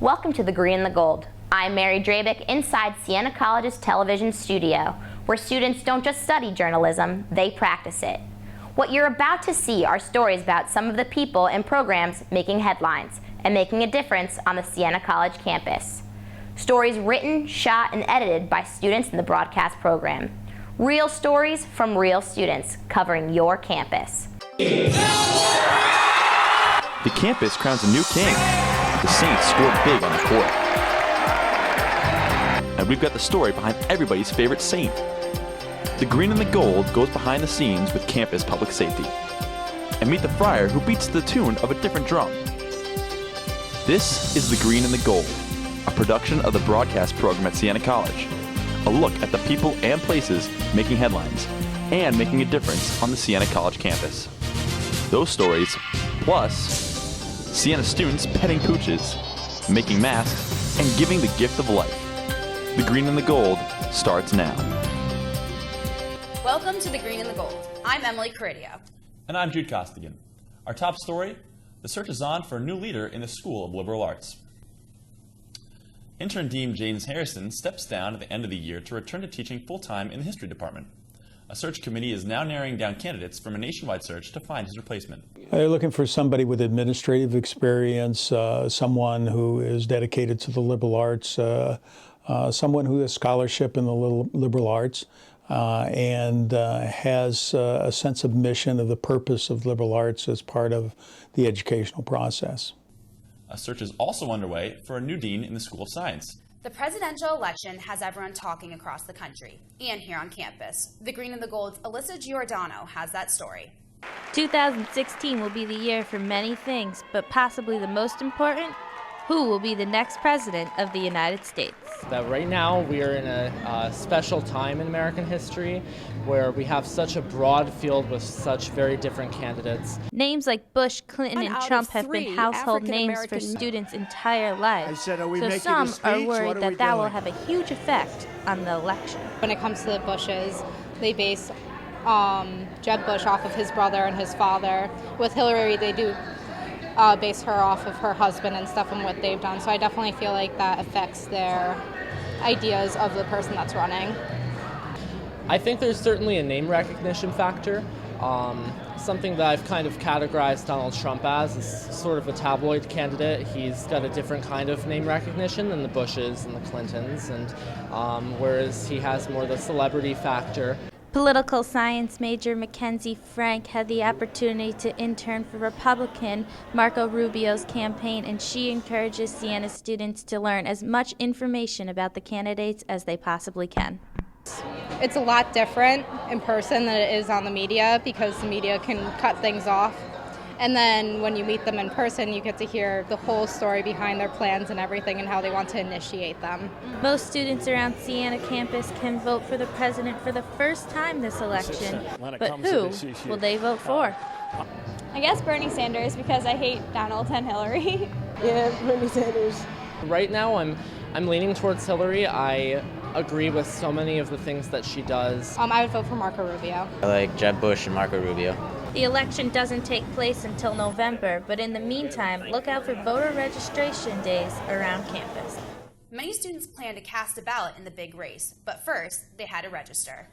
Welcome to the Green and the Gold. I'm Mary Drabick inside Siena College's television studio, where students don't just study journalism, they practice it. What you're about to see are stories about some of the people and programs making headlines and making a difference on the Siena College campus. Stories written, shot, and edited by students in the broadcast program. Real stories from real students covering your campus. The campus crowns a new king. The Saints scored big on the court. And we've got the story behind everybody's favorite Saint. The Green and the Gold goes behind the scenes with campus public safety. And meet the friar who beats the tune of a different drum. This is The Green and the Gold, a production of the broadcast program at Siena College. A look at the people and places making headlines and making a difference on the Siena College campus. Those stories, plus Siena students petting pooches, making masks, and giving the gift of life. The Green and the Gold starts now. Welcome to The Green and the Gold. I'm Emily Caridio. And I'm Jude Costigan. Our top story, the search is on for a new leader in the School of Liberal Arts. Intern Dean James Harrison steps down at the end of the year to return to teaching full-time in the history department. A search committee is now narrowing down candidates from a nationwide search to find his replacement. They're looking for somebody with administrative experience, someone who is dedicated to the liberal arts, someone who has scholarship in the liberal arts, and has a sense of mission of the purpose of liberal arts as part of the educational process. A search is also underway for a new dean in the School of Science. The presidential election has everyone talking across the country and here on campus. The Green and the Gold's Alyssa Giordano has that story. 2016 will be the year for many things, but possibly the most important, who will be the next president of the United States. That right now we are in a special time in American history where we have such a broad field with such very different candidates. Names like Bush, Clinton, and Trump have been household names for students' entire lives. So some are worried that that will have a huge effect on the election. When it comes to the Bushes, they base Jeb Bush off of his brother and his father. With Hillary, they do base her off of her husband and stuff and what they've done. So I definitely feel like that affects their ideas of the person that's running. I think there's certainly a name recognition factor. Something that I've kind of categorized Donald Trump as is sort of a tabloid candidate. He's got a different kind of name recognition than the Bushes and the Clintons, and whereas he has more the celebrity factor. Political science major Mackenzie Frank had the opportunity to intern for Republican Marco Rubio's campaign, and she encourages Siena students to learn as much information about the candidates as they possibly can. It's a lot different in person than it is on the media because the media can cut things off. And then when you meet them in person, you get to hear the whole story behind their plans and everything and how they want to initiate them. Most students around Siena campus can vote for the president for the first time this election. But who will they vote for? I guess Bernie Sanders, because I hate Donald and Hillary. Yeah, Bernie Sanders. Right now I'm leaning towards Hillary. I agree with so many of the things that she does. I would vote for Marco Rubio. I like Jeb Bush and Marco Rubio. The election doesn't take place until November, but in the meantime, look out for voter registration days around campus. Many students plan to cast a ballot in the big race, but first, they had to register.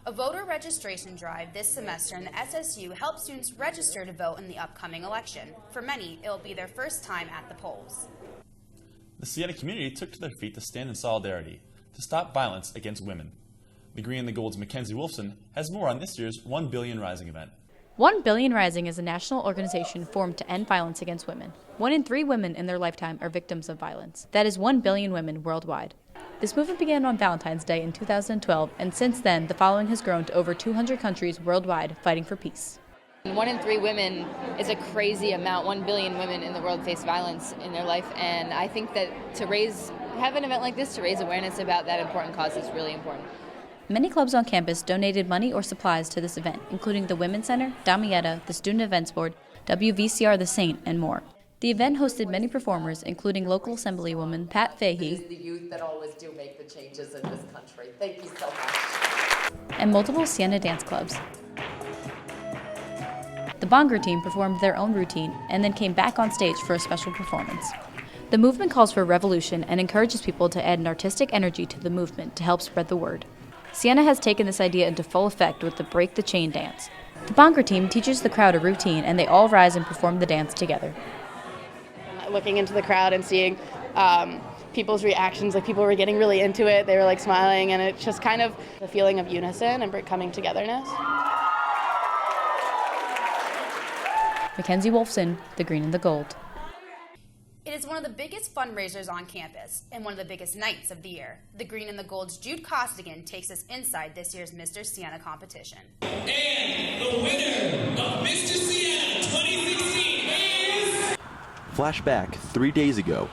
A voter registration drive this semester in the SSU helps students register to vote in the upcoming election. For many, it will be their first time at the polls. The Siena community took to their feet to stand in solidarity to stop violence against women. The Green and the Gold's Mackenzie Wolfson has more on this year's 1 Billion Rising event. 1 Billion Rising is a national organization formed to end violence against women. 1 in 3 women in their lifetime are victims of violence. That is 1 billion women worldwide. This movement began on Valentine's Day in 2012, and since then, the following has grown to over 200 countries worldwide fighting for peace. 1 in 3 women is a crazy amount. 1 billion women in the world face violence in their life, and I think that have an event like this to raise awareness about that important cause is really important. Many clubs on campus donated money or supplies to this event, including the Women's Center, Damietta, the Student Events Board, WVCR The Saint, and more. The event hosted many performers, including local Assemblywoman Pat Fahey. It is the youth that always do make the changes in this country. Thank you so much. And multiple Siena dance clubs. The Bongo team performed their own routine and then came back on stage for a special performance. The movement calls for revolution and encourages people to add an artistic energy to the movement to help spread the word. Siena has taken this idea into full effect with the Break the Chain dance. The bonker team teaches the crowd a routine, and they all rise and perform the dance together. Looking into the crowd and seeing people's reactions, like people were getting really into it, they were like smiling, and it's just kind of the feeling of unison and coming togetherness. Mackenzie Wolfson, The Green and the Gold. It is one of the biggest fundraisers on campus and one of the biggest nights of the year. The Green and the Gold's Jude Costigan takes us inside this year's Mr. Siena competition. And the winner of Mr. Siena 2016 is... Flashback 3 days ago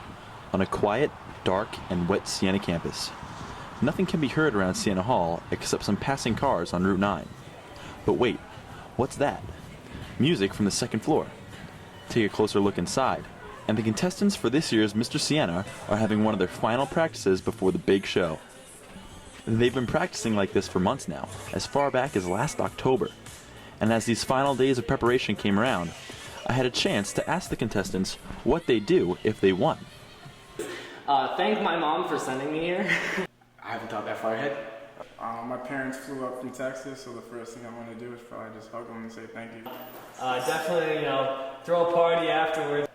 on a quiet, dark, and wet Siena campus. Nothing can be heard around Siena Hall except some passing cars on Route 9. But wait, what's that? Music from the second floor. Take a closer look inside, and the contestants for this year's Mr. Siena are having one of their final practices before the big show. They've been practicing like this for months now, as far back as last October. And as these final days of preparation came around, I had a chance to ask the contestants what they'd do if they won. Thank my mom for sending me here. I haven't thought that far ahead. My parents flew up from Texas, so the first thing I want to do is probably just hug them and say thank you. Definitely, throw a party afterwards.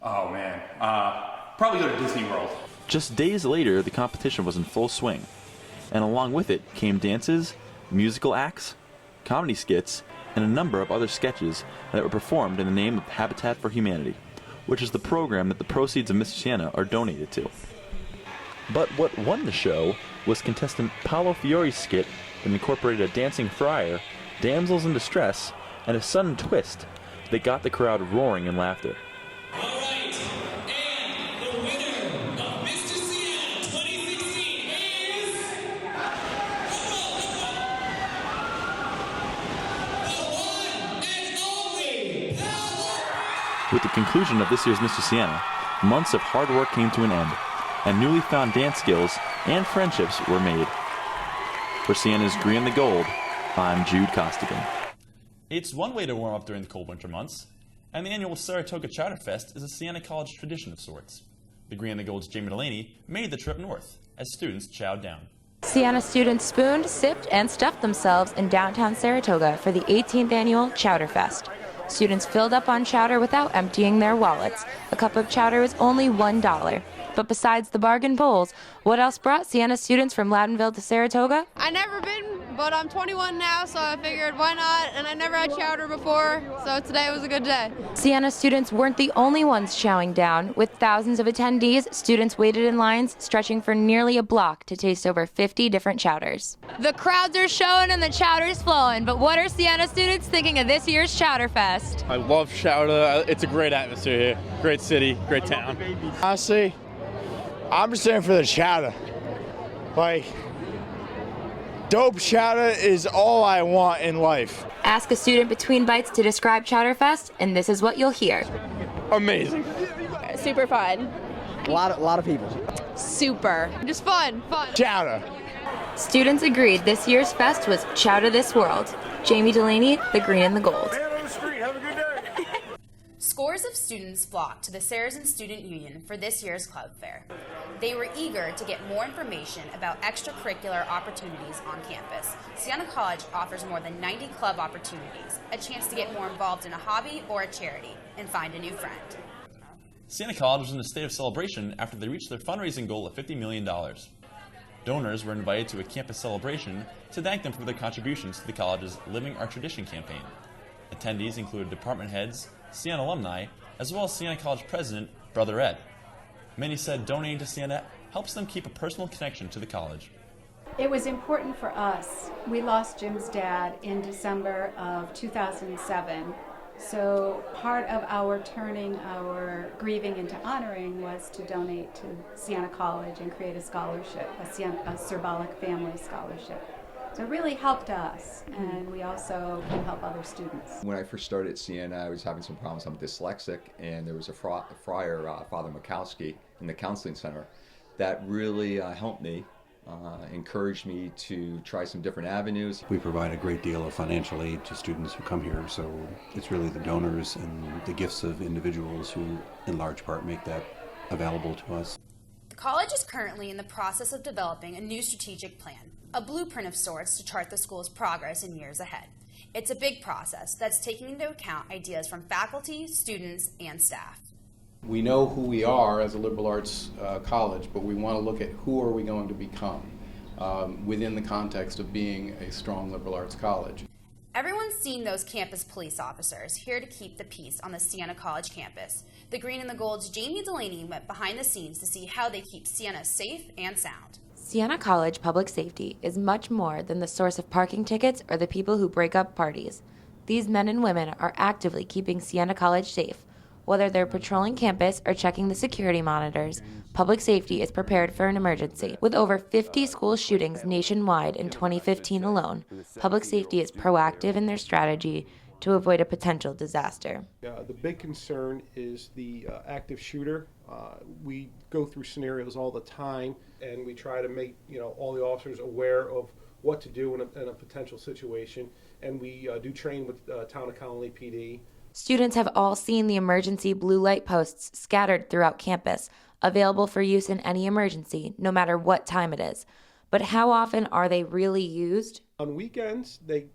Oh man, probably go to Disney World. Just days later, the competition was in full swing, and along with it came dances, musical acts, comedy skits, and a number of other sketches that were performed in the name of Habitat for Humanity, which is the program that the proceeds of Mr. Siena are donated to. But what won the show was contestant Paolo Fiore's skit that incorporated a dancing friar, damsels in distress, and a sudden twist that got the crowd roaring in laughter. With the conclusion of this year's Mr. Siena, months of hard work came to an end, and newly found dance skills and friendships were made. For Siena's Green and the Gold, I'm Jude Costigan. It's one way to warm up during the cold winter months, and the annual Saratoga Chowder Fest is a Siena College tradition of sorts. The Green and the Gold's Jamie Delaney made the trip north as students chowed down. Siena students spooned, sipped, and stuffed themselves in downtown Saratoga for the 18th annual Chowder Fest. Students filled up on chowder without emptying their wallets. A cup of chowder is only $1. But besides the bargain bowls, what else brought Siena students from Loudonville to Saratoga? I've never been, but I'm 21 now, so I figured why not? And I never had chowder before, so today was a good day. Siena students weren't the only ones chowing down. With thousands of attendees, students waited in lines stretching for nearly a block to taste over 50 different chowders. The crowds are showing and the chowder's flowing, but what are Siena students thinking of this year's Chowder Fest? I love chowder. It's a great atmosphere here. Great city, great town. Honestly, I'm just in for the chowder. Like, dope chowder is all I want in life. Ask a student between bites to describe Chowder Fest, and this is what you'll hear. Amazing. Super fun. A lot of people. Super. Just fun. Chowder. Students agreed this year's fest was Chowder This World. Jamie Delaney, The Green and the Gold. Scores of students flocked to the Saracen Student Union for this year's club fair. They were eager to get more information about extracurricular opportunities on campus. Siena College offers more than 90 club opportunities, a chance to get more involved in a hobby or a charity, and find a new friend. Siena College was in a state of celebration after they reached their fundraising goal of $50 million. Donors were invited to a campus celebration to thank them for their contributions to the college's Living Our Tradition campaign. Attendees included department heads, Siena alumni, as well as Siena College President, Brother Ed. Many said donating to Siena helps them keep a personal connection to the college. It was important for us. We lost Jim's dad in December of 2007. So part of our turning our grieving into honoring was to donate to Siena College and create a scholarship, a Syrbolic Family Scholarship. So it really helped us, and we also can help other students. When I first started at Siena, I was having some problems. I'm dyslexic, and there was a friar, Father Mikowski, in the counseling center that really helped me, encouraged me to try some different avenues. We provide a great deal of financial aid to students who come here, so it's really the donors and the gifts of individuals who, in large part, make that available to us. The college is currently in the process of developing a new strategic plan, a blueprint of sorts to chart the school's progress in years ahead. It's a big process that's taking into account ideas from faculty, students, and staff. We know who we are as a liberal arts college, but we want to look at who are we going to become within the context of being a strong liberal arts college. Everyone's seen those campus police officers here to keep the peace on the Siena College campus. The Green and the Gold's Jamie Delaney went behind the scenes to see how they keep Siena safe and sound. Siena College Public Safety is much more than the source of parking tickets or the people who break up parties. These men and women are actively keeping Siena College safe. Whether they're patrolling campus or checking the security monitors, public safety is prepared for an emergency. With over 50 school shootings nationwide in 2015 alone, public safety is proactive in their strategy to avoid a potential disaster. The big concern is the active shooter. We go through scenarios all the time, and we try to make all the officers aware of what to do in a potential situation. And we do train with Town of Connolly PD. Students have all seen the emergency blue light posts scattered throughout campus, available for use in any emergency, no matter what time it is. But how often are they really used? On weekends, they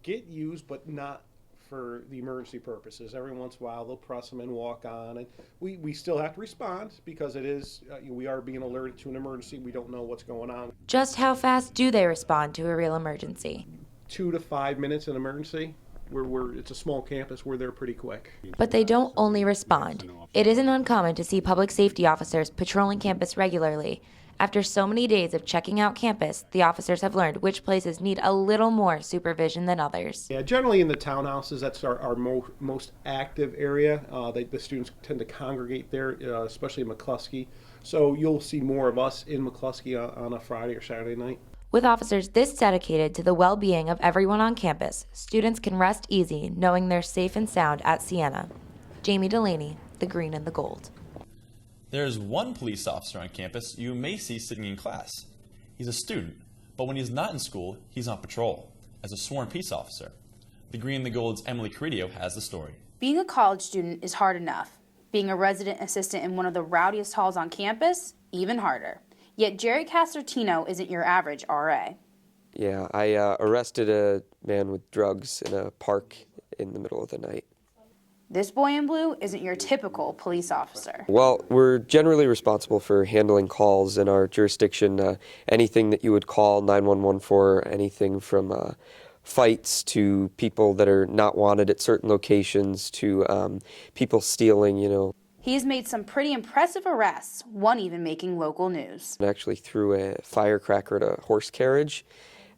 get used, but not for the emergency purposes. Every once in a while, they'll press them and walk on. And we still have to respond because it is we are being alerted to an emergency. We don't know what's going on. Just how fast do they respond to a real emergency? 2 to 5 minutes in emergency. It's a small campus. We're there pretty quick. But they don't only respond. It isn't uncommon to see public safety officers patrolling campus regularly. After so many days of checking out campus, the officers have learned which places need a little more supervision than others. Yeah, generally in the townhouses, that's our most active area. The students tend to congregate there, especially in McCluskey. So you'll see more of us in McCluskey on a Friday or Saturday night. With officers this dedicated to the well-being of everyone on campus, students can rest easy knowing they're safe and sound at Siena. Jamie Delaney, the Green and the Gold. There's one police officer on campus you may see sitting in class. He's a student, but when he's not in school, he's on patrol as a sworn peace officer. The Green and the Gold's Emily Carrillo has the story. Being a college student is hard enough. Being a resident assistant in one of the rowdiest halls on campus, even harder. Yet Jerry Casertino isn't your average RA. Yeah, I arrested a man with drugs in a park in the middle of the night. This boy in blue isn't your typical police officer. Well, we're generally responsible for handling calls in our jurisdiction, anything that you would call 911 for, anything from fights to people that are not wanted at certain locations to people stealing, He's made some pretty impressive arrests, one even making local news. I actually threw a firecracker at a horse carriage,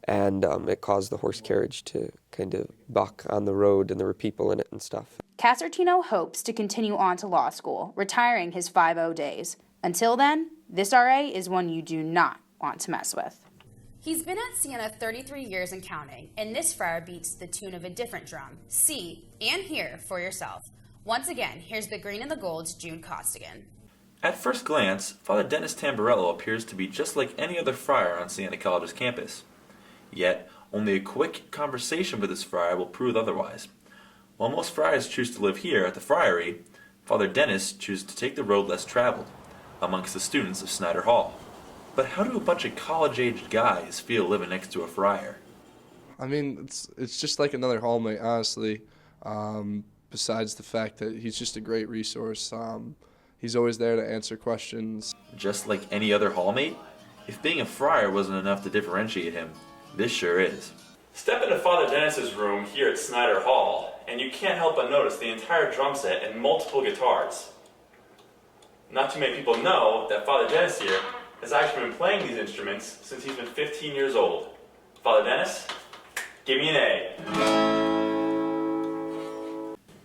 and it caused the horse carriage to kind of buck on the road, and there were people in it and stuff. Casertino hopes to continue on to law school, retiring his 5-0 days. Until then, this RA is one you do not want to mess with. He's been at Siena 33 years and counting, and this friar beats the tune of a different drum. See and hear for yourself. Once again, here's the Green and the Gold's June Costigan. At first glance, Father Dennis Tamburello appears to be just like any other friar on Siena College's campus. Yet, only a quick conversation with this friar will prove otherwise. While most friars choose to live here at the friary, Father Dennis chooses to take the road less traveled, amongst the students of Snyder Hall. But how do a bunch of college-aged guys feel living next to a friar? I mean, it's just like another hallmate, honestly. Besides the fact that he's just a great resource. He's always there to answer questions. Just like any other hallmate? If being a friar wasn't enough to differentiate him, this sure is. Step into Father Dennis's room here at Snyder Hall, and you can't help but notice the entire drum set and multiple guitars. Not too many people know that Father Dennis here has actually been playing these instruments since he's been 15 years old. Father Dennis, give me an A.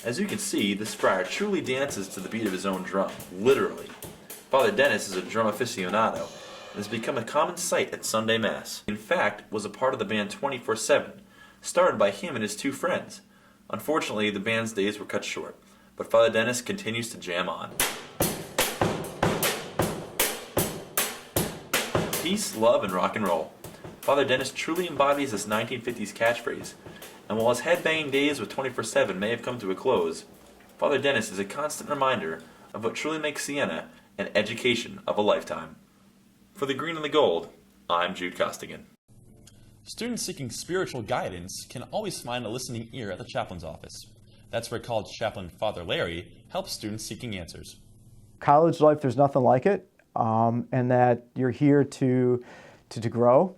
As you can see, this friar truly dances to the beat of his own drum, literally. Father Dennis is a drum aficionado and has become a common sight at Sunday Mass. In fact, was a part of the band 24/7, started by him and his 2 friends. Unfortunately, the band's days were cut short, but Father Dennis continues to jam on. Peace, love, and rock and roll. Father Dennis truly embodies this 1950s catchphrase. And while his headbanging days with 24/7 may have come to a close, Father Dennis is a constant reminder of what truly makes Siena and education of a lifetime. For the Green and the Gold, I'm Jude Costigan. Students seeking spiritual guidance can always find a listening ear at the chaplain's office. That's where college chaplain Father Larry helps students seeking answers. College life, there's nothing like it, and that you're here to grow,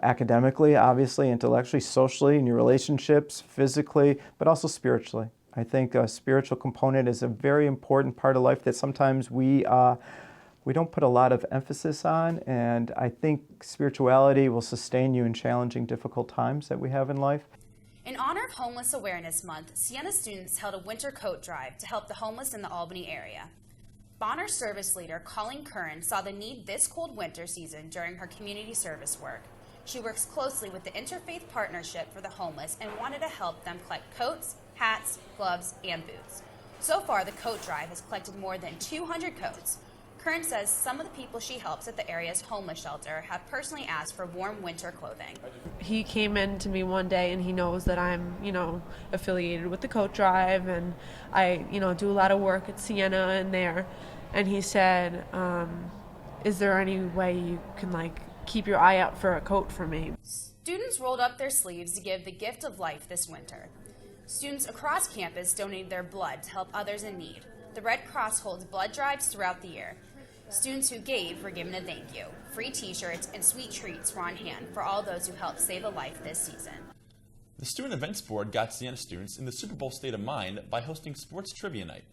academically, obviously, intellectually, socially, in your relationships, physically, but also spiritually. I think a spiritual component is a very important part of life that sometimes we don't put a lot of emphasis on, and I think spirituality will sustain you in challenging, difficult times that we have in life. In honor of Homeless Awareness Month, Siena students held a winter coat drive to help the homeless in the Albany area. Bonner service leader Colleen Curran saw the need this cold winter season during her community service work. She works closely with the Interfaith Partnership for the Homeless and wanted to help them collect coats, hats, gloves, and boots. So far, the coat drive has collected more than 200 coats. Curran says some of the people she helps at the area's homeless shelter have personally asked for warm winter clothing. He came in to me one day and he knows that I'm, affiliated with the coat drive and I, do a lot of work at Siena and there. And he said, is there any way you can keep your eye out for a coat for me? Students rolled up their sleeves to give the gift of life this winter. Students across campus donated their blood to help others in need. The Red Cross holds blood drives throughout the year. Students who gave were given a thank you. Free t-shirts and sweet treats were on hand for all those who helped save a life this season. The Student Events Board got Siena students in the Super Bowl state of mind by hosting Sports Trivia Night.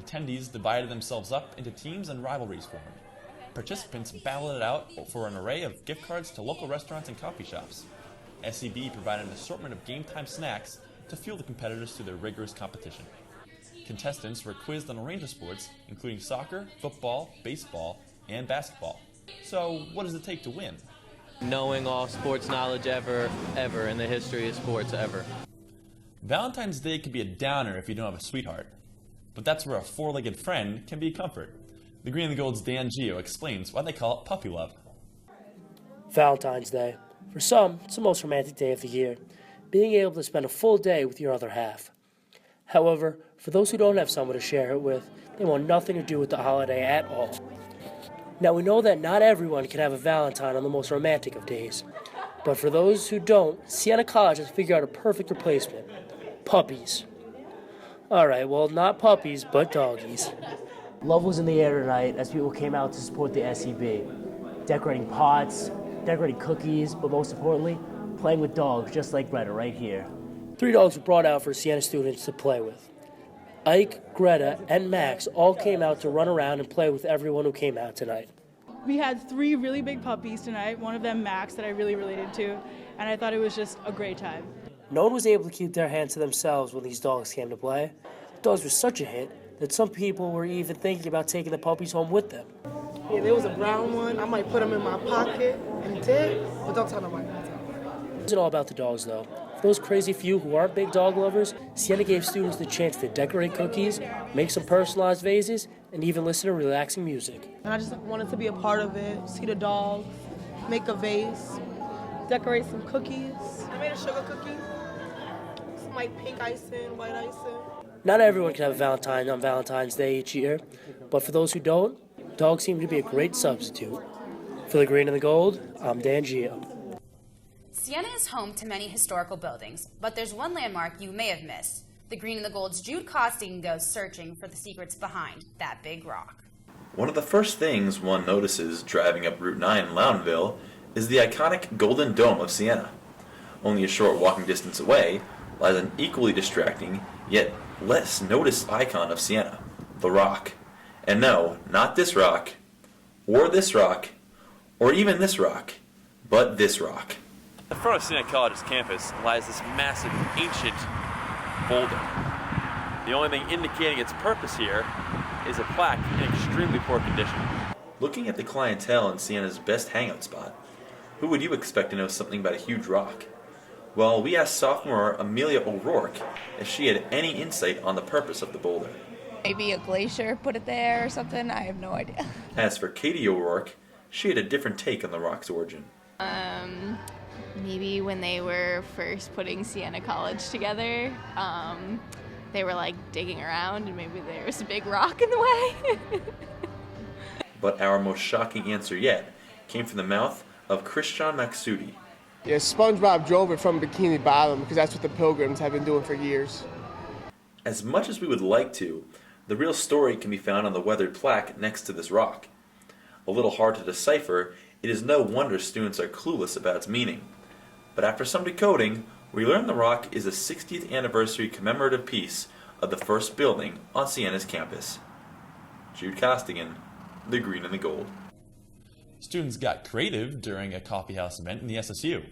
Attendees divided themselves up into teams and rivalries formed. Participants battled it out for an array of gift cards to local restaurants and coffee shops. SEB provided an assortment of game-time snacks to fuel the competitors through their rigorous competition. Contestants were quizzed on a range of sports, including soccer, football, baseball, and basketball. So, what does it take to win? Knowing all sports knowledge ever in the history of sports ever. Valentine's Day can be a downer if you don't have a sweetheart. But that's where a four-legged friend can be a comfort. The Green and the Gold's Dan Gio explains why they call it puppy love. Valentine's Day. For some, it's the most romantic day of the year, being able to spend a full day with your other half. However, for those who don't have someone to share it with, they want nothing to do with the holiday at all. Now, we know that not everyone can have a Valentine on the most romantic of days. But for those who don't, Siena College has figured out a perfect replacement. Puppies. Alright, well, not puppies, but doggies. Love was in the air tonight as people came out to support the SEB. Decorating pots, decorating cookies, but most importantly, playing with dogs just like Greta right here. 3 dogs were brought out for Siena students to play with. Ike, Greta, and Max all came out to run around and play with everyone who came out tonight. We had 3 really big puppies tonight, one of them Max that I really related to, and I thought it was just a great time. No one was able to keep their hands to themselves when these dogs came to play. The dogs were such a hit that some people were even thinking about taking the puppies home with them. Yeah, there was a brown one. I might put them in my pocket and dig, but don't tell nobody. It wasn't all about the dogs, though. For those crazy few who aren't big dog lovers, Siena gave students the chance to decorate cookies, make some personalized vases, and even listen to relaxing music. And I just wanted to be a part of it, see the dogs, make a vase, decorate some cookies. I made a sugar cookie, some pink icing, white icing. Not everyone can have a Valentine on Valentine's Day each year, but for those who don't, dogs seem to be a great substitute. For the Green and the Gold, I'm Dan Gio. Siena is home to many historical buildings, but there's one landmark you may have missed. The Green and the Gold's Jude Costigan goes searching for the secrets behind that big rock. One of the first things one notices driving up Route 9 in Loudonville is the iconic Golden Dome of Siena. Only a short walking distance away lies an equally distracting, yet less noticed icon of Siena, the Rock. And no, not this rock, or this rock, or even this rock, but this rock. In front of Siena College's campus lies this massive, ancient boulder. The only thing indicating its purpose here is a plaque in extremely poor condition. Looking at the clientele in Siena's best hangout spot, who would you expect to know something about a huge rock? Well, we asked sophomore Amelia O'Rourke if she had any insight on the purpose of the boulder. Maybe a glacier put it there or something, I have no idea. As for Katie O'Rourke, she had a different take on the rock's origin. Maybe when they were first putting Siena College together, they were digging around and maybe there was a big rock in the way. But our most shocking answer yet came from the mouth of Christian Maksudi. Yeah, SpongeBob drove it from Bikini Bottom because that's what the Pilgrims have been doing for years. As much as we would like to, the real story can be found on the weathered plaque next to this rock. A little hard to decipher, it is no wonder students are clueless about its meaning. But after some decoding, we learn the rock is a 60th anniversary commemorative piece of the first building on Siena's campus. Jude Costigan, The Green and the Gold. Students got creative during a coffeehouse event in the SSU,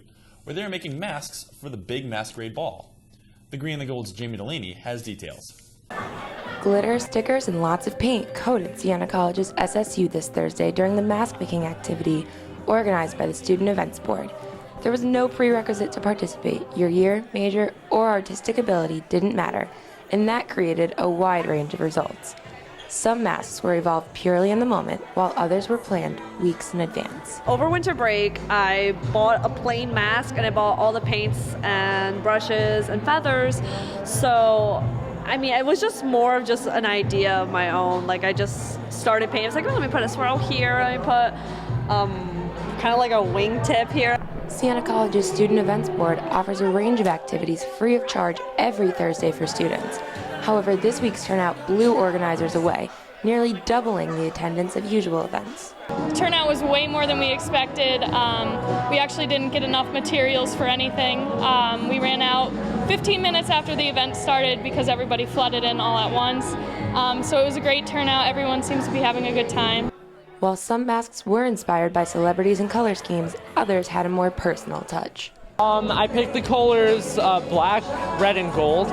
where they were making masks for the big masquerade ball. The Green and the Gold's Jamie Delaney has details. Glitter, stickers, and lots of paint coated Siena College's SSU this Thursday during the mask-making activity organized by the Student Events Board. There was no prerequisite to participate. Your year, major, or artistic ability didn't matter, and that created a wide range of results. Some masks were evolved purely in the moment, while others were planned weeks in advance. Over winter break, I bought a plain mask and I bought all the paints and brushes and feathers. So, I mean, it was just more of just an idea of my own. Like, I just started painting. I was like, oh, let me put a swirl here. Let me put kind of like a wingtip here. Siena College's Student Events Board offers a range of activities free of charge every Thursday for students. However, this week's turnout blew organizers away, nearly doubling the attendance of usual events. Turnout was way more than we expected. We actually didn't get enough materials for anything. We ran out 15 minutes after the event started because everybody flooded in all at once. So it was a great turnout. Everyone seems to be having a good time. While some masks were inspired by celebrities and color schemes, others had a more personal touch. I picked the colors black, red, and gold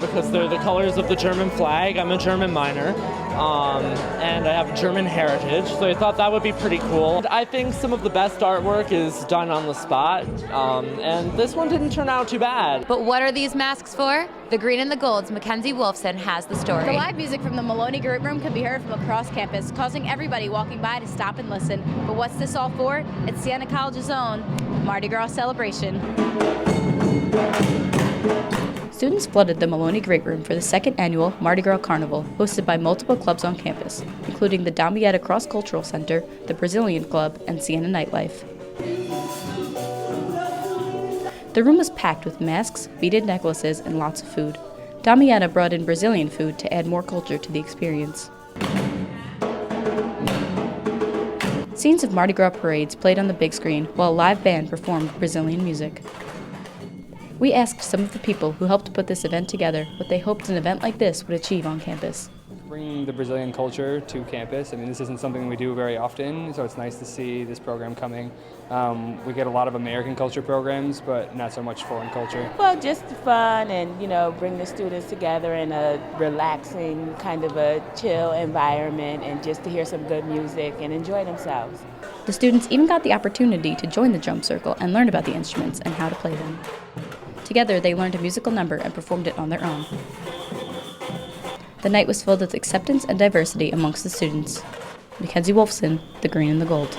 because they're the colors of the German flag. I'm a German minor, and I have German heritage, so I thought that would be pretty cool. I think some of the best artwork is done on the spot, and this one didn't turn out too bad. But what are these masks for? The Green and the Gold's Mackenzie Wolfson has the story. The live music from the Maloney Group Room could be heard from across campus, causing everybody walking by to stop and listen. But what's this all for? It's Siena College's own Mardi Gras celebration. Students flooded the Maloney Great Room for the second annual Mardi Gras Carnival, hosted by multiple clubs on campus, including the Damietta Cross-Cultural Center, the Brazilian Club, and Siena Nightlife. The room was packed with masks, beaded necklaces, and lots of food. Damietta brought in Brazilian food to add more culture to the experience. Scenes of Mardi Gras parades played on the big screen, while a live band performed Brazilian music. We asked some of the people who helped put this event together what they hoped an event like this would achieve on campus. Bringing the Brazilian culture to campus. I mean, this isn't something we do very often, so it's nice to see this program coming. We get a lot of American culture programs, but not so much foreign culture. Well, just fun and, bring the students together in a relaxing, kind of a chill environment and just to hear some good music and enjoy themselves. The students even got the opportunity to join the drum circle and learn about the instruments and how to play them. Together, they learned a musical number and performed it on their own. The night was filled with acceptance and diversity amongst the students. Mackenzie Wolfson, The Green and the Gold.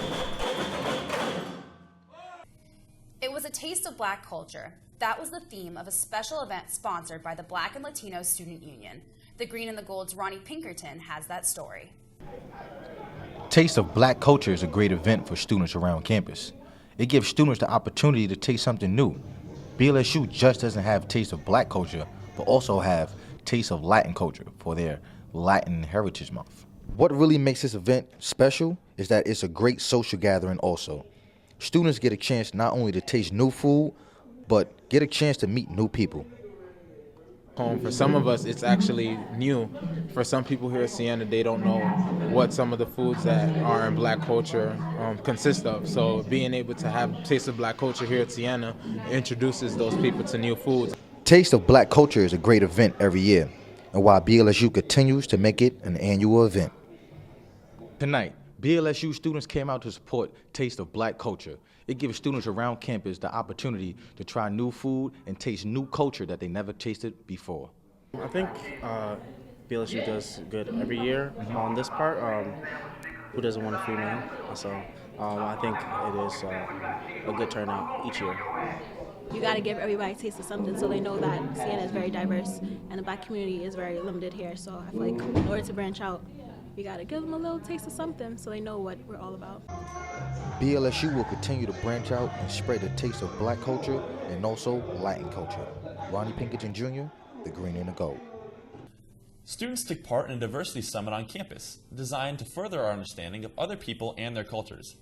It was a taste of Black culture. That was the theme of a special event sponsored by the Black and Latino Student Union. The Green and the Gold's Ronnie Pinkerton has that story. Taste of Black culture is a great event for students around campus. It gives students the opportunity to taste something new. BLSU just doesn't have Taste of Black culture, but also have Taste of Latin culture for their Latin Heritage Month. What really makes this event special is that it's a great social gathering also. Students get a chance not only to taste new food, but get a chance to meet new people. For some of us, it's actually new. For some people here at Siena, they don't know what some of the foods that are in Black culture consist of. So being able to have Taste of Black culture here at Siena introduces those people to new foods. Taste of Black culture is a great event every year, and while BLSU continues to make it an annual event. Tonight, BLSU students came out to support Taste of Black culture. It gives students around campus the opportunity to try new food and taste new culture that they never tasted before. I think BLSU does good every year on this part. Who doesn't want a free meal? So I think it is a good turnout each year. You got to give everybody a taste of something so they know that Siena is very diverse and the Black community is very limited here. So I feel like in order to branch out, we got to give them a little taste of something so they know what we're all about. BLSU will continue to branch out and spread the taste of black culture and also Latin culture. Ronnie Pinkerton Jr., the Green and the Gold. Students took part in a diversity summit on campus, designed to further our understanding of other people and their cultures.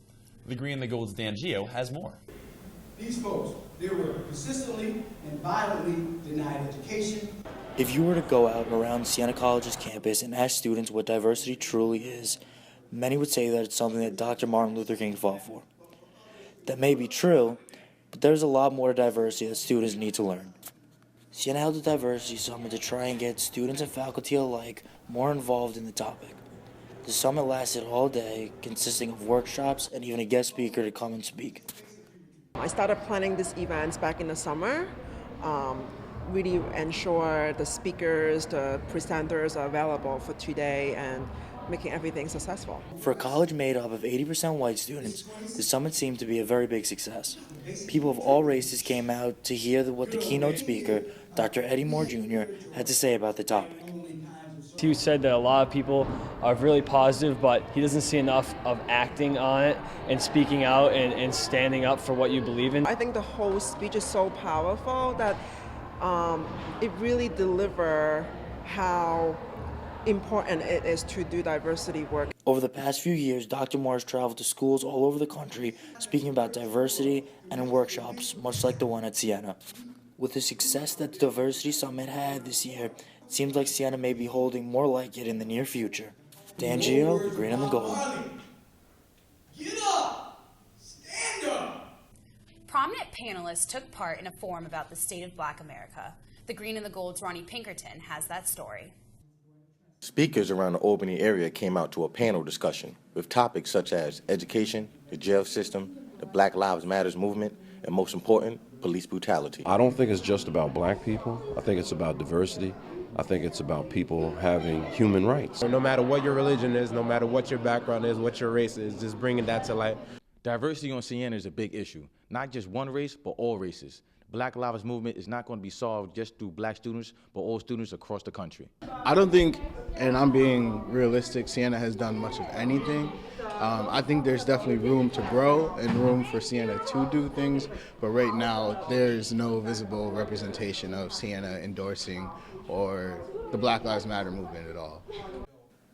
The Green and the Gold's Dan Gio has more. These folks, they were consistently and violently denied education. If you were to go out around Siena College's campus and ask students what diversity truly is, many would say that it's something that Dr. Martin Luther King fought for. That may be true, but there's a lot more diversity that students need to learn. Siena held a diversity summit to try and get students and faculty alike more involved in the topic. The summit lasted all day, consisting of workshops and even a guest speaker to come and speak. I started planning these events back in the summer, really ensure the speakers, the presenters are available for today and making everything successful. For a college made up of 80% white students, the summit seemed to be a very big success. People of all races came out to hear what the keynote speaker, Dr. Eddie Moore Jr., had to say about the topic. He said that a lot of people are really positive, but he doesn't see enough of acting on it and speaking out and standing up for what you believe in. I think the whole speech is so powerful that it really delivers how important it is to do diversity work. Over the past few years, Dr. Moore has traveled to schools all over the country speaking about diversity and in workshops, much like the one at Siena. With the success that the Diversity Summit had this year, it seems like Siena may be holding more like it in the near future. Dan Gio, the Green and the Gold. Get up! Stand up! Prominent panelists took part in a forum about the state of Black America. The Green and the Gold's Ronnie Pinkerton has that story. Speakers around the Albany area came out to a panel discussion with topics such as education, the jail system, the Black Lives Matters movement, and most important, police brutality. I don't think it's just about black people. I think it's about diversity. I think it's about people having human rights. No matter what your religion is, no matter what your background is, what your race is, just bringing that to light. Diversity on Siena is a big issue. Not just one race, but all races. Black Lives Movement is not going to be solved just through black students, but all students across the country. I don't think, and I'm being realistic, Siena has done much of anything. I think there's definitely room to grow and room for Siena to do things, but right now there's no visible representation of Siena endorsing or the Black Lives Matter movement at all.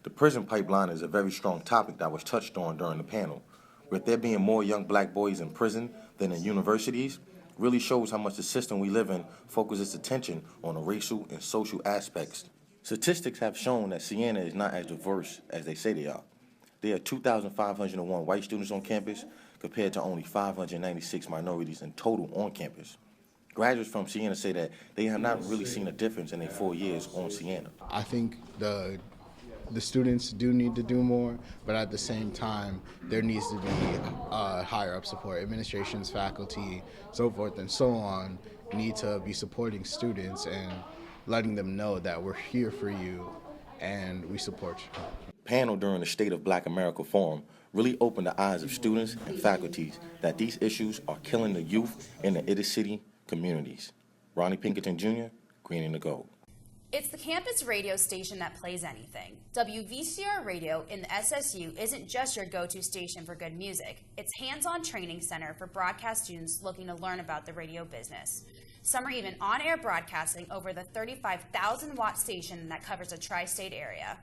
The prison pipeline is a very strong topic that was touched on during the panel. With there being more young black boys in prison than in universities, really shows how much the system we live in focuses attention on the racial and social aspects. Statistics have shown that Siena is not as diverse as they say they are. There are 2,501 white students on campus compared to only 596 minorities in total on campus. Graduates from Siena say that they have not really seen a difference in their 4 years on Siena. I think the students do need to do more, but at the same time, there needs to be higher up support. Administrations, faculty, so forth and so on need to be supporting students and letting them know that we're here for you and we support you. Panel during the State of Black America Forum really opened the eyes of students and faculties that these issues are killing the youth in the inner city communities. Ronnie Pinkerton Jr., Green and the Gold. It's the campus radio station that plays anything. WVCR Radio in the SSU isn't just your go-to station for good music. It's hands-on training center for broadcast students looking to learn about the radio business. Some are even on-air broadcasting over the 35,000-watt station that covers a tri-state area.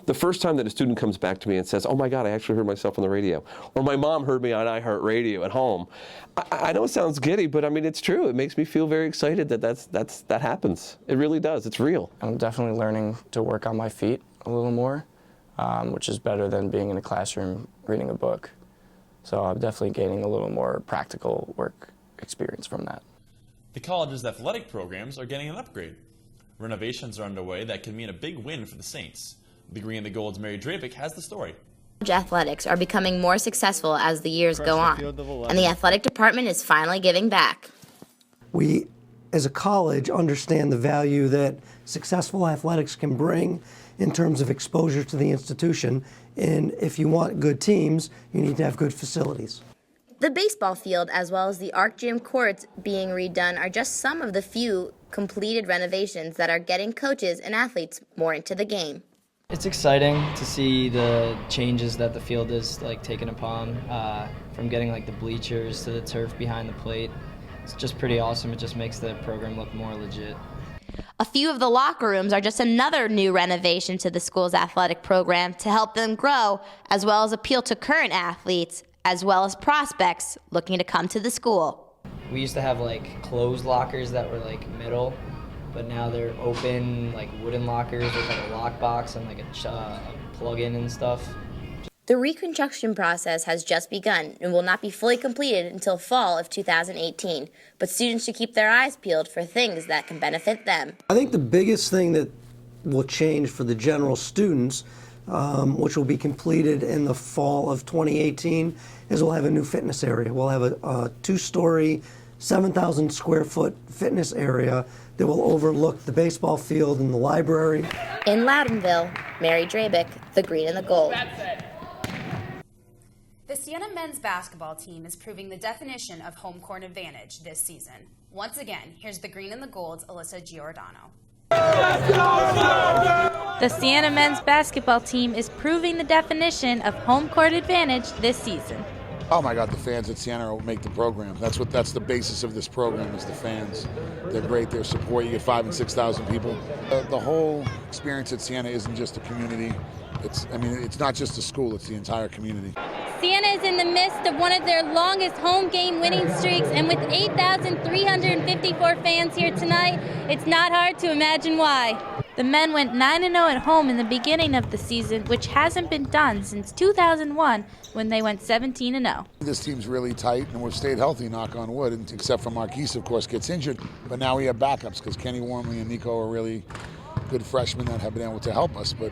The first time that a student comes back to me and says, oh my God, I actually heard myself on the radio, or my mom heard me on iHeartRadio at home, I know it sounds giddy, but I mean, it's true. It makes me feel very excited that that happens. It really does. It's real. I'm definitely learning to work on my feet a little more, which is better than being in a classroom reading a book. So I'm definitely gaining a little more practical work experience from that. The college's athletic programs are getting an upgrade. Renovations are underway that could mean a big win for the Saints. The Green and the Gold's Mary Drapick has the story. Athletics are becoming more successful as the years go on, and the athletic department is finally giving back. We, as a college, understand the value that successful athletics can bring in terms of exposure to the institution, and if you want good teams, you need to have good facilities. The baseball field, as well as the Arc Gym courts being redone, are just some of the few completed renovations that are getting coaches and athletes more into the game. It's exciting to see the changes that the field is taken upon, from getting the bleachers to the turf behind the plate. It's just pretty awesome. It just makes the program look more legit. A few of the locker rooms are just another new renovation to the school's athletic program to help them grow, as well as appeal to current athletes, as well as prospects looking to come to the school. We used to have closed lockers that were middle, but now they're open wooden lockers with a lock box and a plug-in and stuff. The reconstruction process has just begun and will not be fully completed until fall of 2018, but students should keep their eyes peeled for things that can benefit them. I think the biggest thing that will change for the general students, which will be completed in the fall of 2018, is we'll have a new fitness area. We'll have a two-story, 7,000 square foot fitness area that will overlook the baseball field and the library. In Loudonville, Mary Drabick, the Green and the Gold. The Siena men's basketball team is proving the definition of home court advantage this season. Once again, here's the Green and the Gold's Alyssa Giordano. The Siena men's basketball team is proving the definition of home court advantage this season. Oh my God, the fans at Siena will make the program. That's the basis of this program is the fans. They're great, their support. You get 5,000 and 6,000 people. The whole experience at Siena isn't just a community. It's not just a school, it's the entire community. Siena is in the midst of one of their longest home game winning streaks, and with 8,354 fans here tonight, it's not hard to imagine why. The men went 9-0 at home in the beginning of the season, which hasn't been done since 2001 when they went 17-0. This team's really tight, and we've stayed healthy, knock on wood, and except for Marquise, of course, gets injured. But now we have backups because Kenny Wormley and Nico are really good freshmen that have been able to help us. But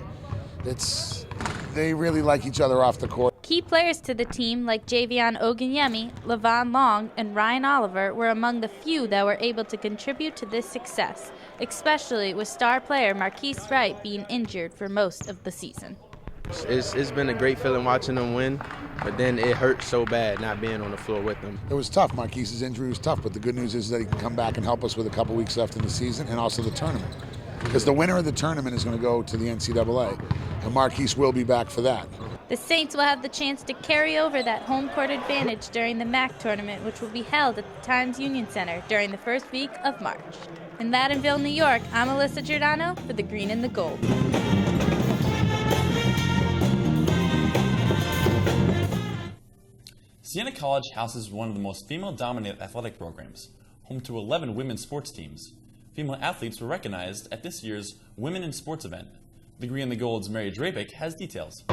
they really like each other off the court. Key players to the team like Javion Ogunyemi, Levon Long, and Ryan Oliver were among the few that were able to contribute to this success, especially with star player Marquise Wright being injured for most of the season. It's been a great feeling watching them win, but then it hurt so bad not being on the floor with them. It was tough. Marquise's injury was tough, but the good news is that he can come back and help us with a couple weeks left in the season and also the tournament. Because the winner of the tournament is going to go to the NCAA, and Marquise will be back for that. The Saints will have the chance to carry over that home court advantage during the MAC tournament, which will be held at the Times Union Center during the first week of March. In Loudonville, New York, I'm Alyssa Giordano for the Green and the Gold. Siena College houses one of the most female-dominated athletic programs, home to 11 women's sports teams. Female athletes were recognized at this year's Women in Sports event. The Green and the Gold's Mary Drabick has details.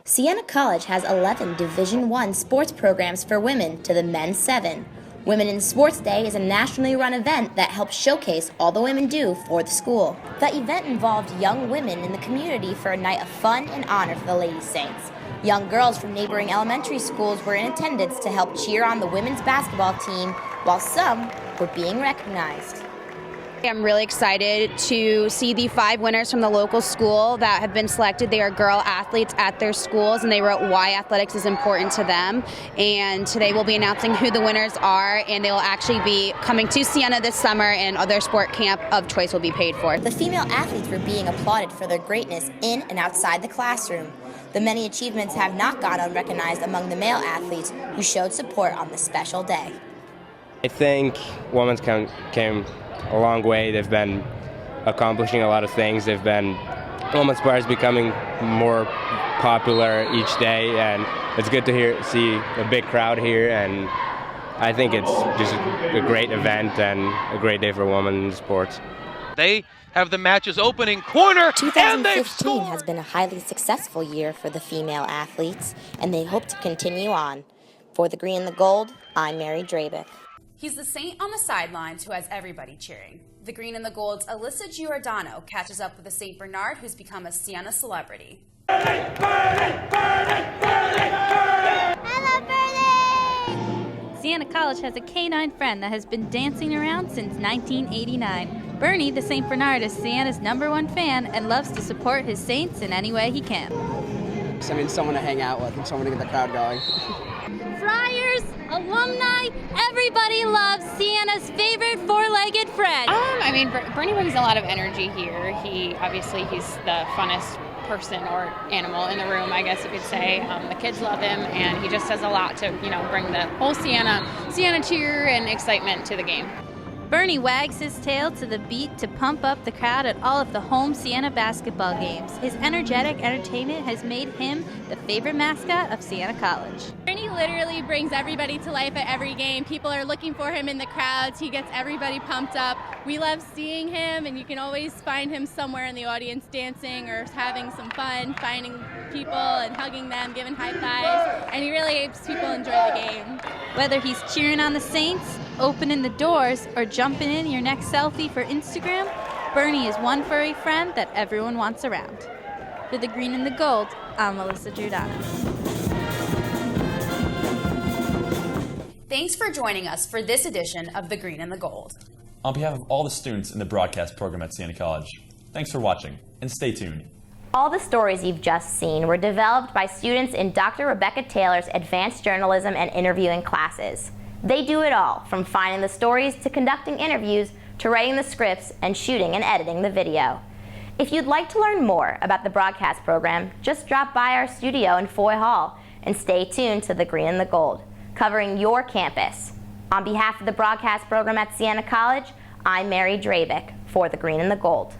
Siena College has 11 Division I sports programs for women to the men's 7. Women in Sports Day is a nationally run event that helps showcase all the women do for the school. The event involved young women in the community for a night of fun and honor for the Lady Saints. Young girls from neighboring elementary schools were in attendance to help cheer on the women's basketball team, while some were being recognized. I'm really excited to see the 5 winners from the local school that have been selected. They are girl athletes at their schools, and they wrote why athletics is important to them. And today we'll be announcing who the winners are, and they will actually be coming to Siena this summer, and their sport camp of choice will be paid for. The female athletes were being applauded for their greatness in and outside the classroom. The many achievements have not gone unrecognized among the male athletes who showed support on this special day. I think women's came a long way. They've been accomplishing a lot of things. Women's sport is becoming more popular each day, and it's good to see a big crowd here, and I think it's just a great event and a great day for women's sports. They have the match's opening corner, 2015 has been a highly successful year for the female athletes, and they hope to continue on. For the Green and the Gold, I'm Mary Drabick. He's the Saint on the sidelines who has everybody cheering. The Green and the Gold's Alyssa Giordano catches up with the St. Bernard who's become a Siena celebrity. Siena College has a canine friend that has been dancing around since 1989. Bernie, the St. Bernard, is Siena's #1 fan and loves to support his Saints in any way he can. I mean, someone to hang out with and someone to get the crowd going. Flyers, alumni, everybody loves Sienna's favorite four-legged friend. I mean, Bernie brings a lot of energy here. He's the funnest person or animal in the room, I guess you could say. The kids love him, and he just does a lot to, bring the whole Sienna cheer and excitement to the game. Bernie wags his tail to the beat to pump up the crowd at all of the home Sienna basketball games. His energetic entertainment has made him the favorite mascot of Sienna College. Bernie literally brings everybody to life at every game. People are looking for him in the crowds. He gets everybody pumped up. We love seeing him, and you can always find him somewhere in the audience dancing or having some fun, finding people and hugging them, giving high fives, and he really helps people enjoy the game. Whether he's cheering on the Saints, opening the doors, or jumping in your next selfie for Instagram, Bernie is one furry friend that everyone wants around. For the Green and the Gold, I'm Melissa Giordano. Thanks for joining us for this edition of The Green and the Gold. On behalf of all the students in the broadcast program at Sienna College, thanks for watching, and stay tuned. All the stories you've just seen were developed by students in Dr. Rebecca Taylor's advanced journalism and interviewing classes. They do it all, from finding the stories to conducting interviews to writing the scripts and shooting and editing the video. If you'd like to learn more about the broadcast program, just drop by our studio in Foy Hall and stay tuned to The Green and the Gold, covering your campus. On behalf of the broadcast program at Sienna College, I'm Mary Drabick for The Green and the Gold.